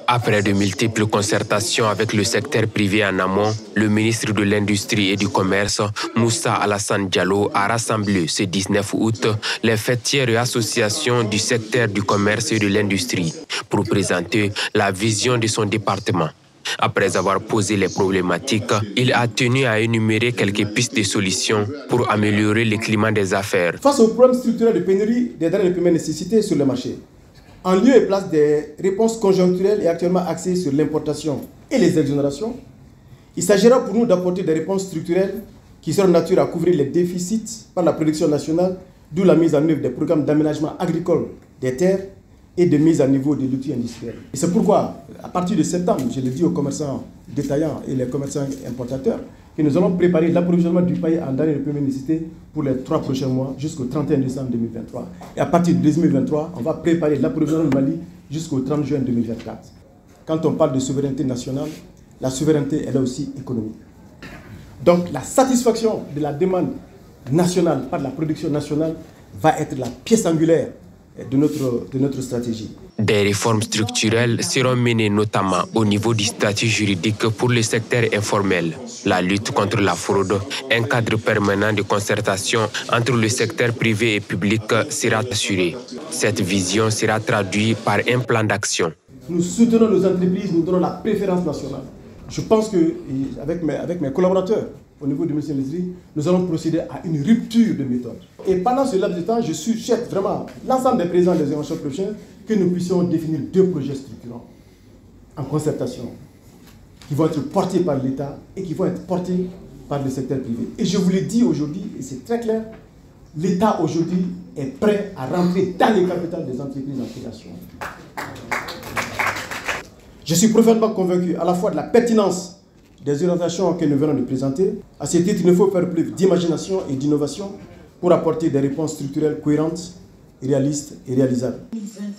Après de multiples concertations avec le secteur privé en amont, le ministre de l'Industrie et du Commerce, Moussa Alassane Diallo, a rassemblé ce 19 août les fêtières et associations du secteur du commerce et de l'industrie pour présenter la vision de son département. Après avoir posé les problématiques, il a tenu à énumérer quelques pistes de solutions pour améliorer le climat des affaires. Face aux problèmes structurels de pénurie des denrées de première nécessité sur le marché, en lieu et place des réponses conjoncturelles et actuellement axées sur l'importation et les exonérations, il s'agira pour nous d'apporter des réponses structurelles qui seront de nature à couvrir les déficits par la production nationale, d'où la mise en œuvre des programmes d'aménagement agricole des terres et de mise à niveau de l'outil industriel. Et c'est pourquoi, à partir de septembre, je l'ai dit aux commerçants détaillants et les commerçants importateurs, que nous allons préparer l'approvisionnement du pays en denrées de première nécessité pour les 3 prochains mois jusqu'au 31 décembre 2023. Et à partir de 2023, on va préparer l'approvisionnement du Mali jusqu'au 30 juin 2024. Quand on parle de souveraineté nationale, la souveraineté elle est aussi économique. Donc la satisfaction de la demande nationale par la production nationale va être la pièce angulaire de notre stratégie. Des réformes structurelles seront menées notamment au niveau du statut juridique pour le secteur informel, la lutte contre la fraude, un cadre permanent de concertation entre le secteur privé et public sera assuré. Cette vision sera traduite par un plan d'action. Nous soutenons nos entreprises, nous donnons la préférence nationale. Je pense qu'avec mes collaborateurs au niveau du ministère de l'Industrie, nous allons procéder à une rupture de méthode. Et pendant ce laps de temps, je souhaite vraiment l'ensemble des présidents des organisations professionnelles que nous puissions définir 2 projets structurants en concertation qui vont être portés par l'État et qui vont être portés par le secteur privé. Et je vous l'ai dit aujourd'hui, et c'est très clair, l'État aujourd'hui est prêt à rentrer dans les capitales des entreprises en création. Je suis profondément convaincu à la fois de la pertinence des orientations que nous venons de présenter. À ce titre, il nous faut faire preuve d'imagination et d'innovation pour apporter des réponses structurelles cohérentes, réalistes et réalisables.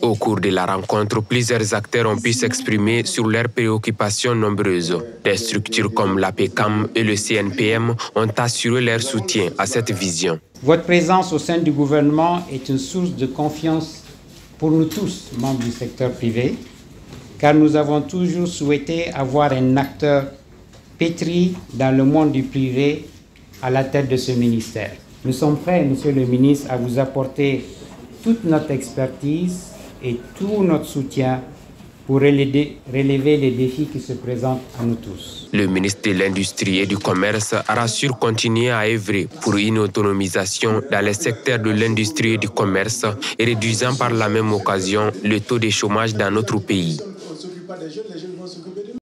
Au cours de la rencontre, plusieurs acteurs ont pu s'exprimer sur leurs préoccupations nombreuses. Des structures comme l'APECAM et le CNPM ont assuré leur soutien à cette vision. Votre présence au sein du gouvernement est une source de confiance pour nous tous, membres du secteur privé, car nous avons toujours souhaité avoir un acteur pétri dans le monde du privé à la tête de ce ministère. Nous sommes prêts, Monsieur le ministre, à vous apporter toute notre expertise et tout notre soutien pour relever les défis qui se présentent à nous tous. Le ministre de l'Industrie et du Commerce rassure continuer à œuvrer pour une autonomisation dans les secteurs de l'industrie et du commerce et réduisant par la même occasion le taux de chômage dans notre pays.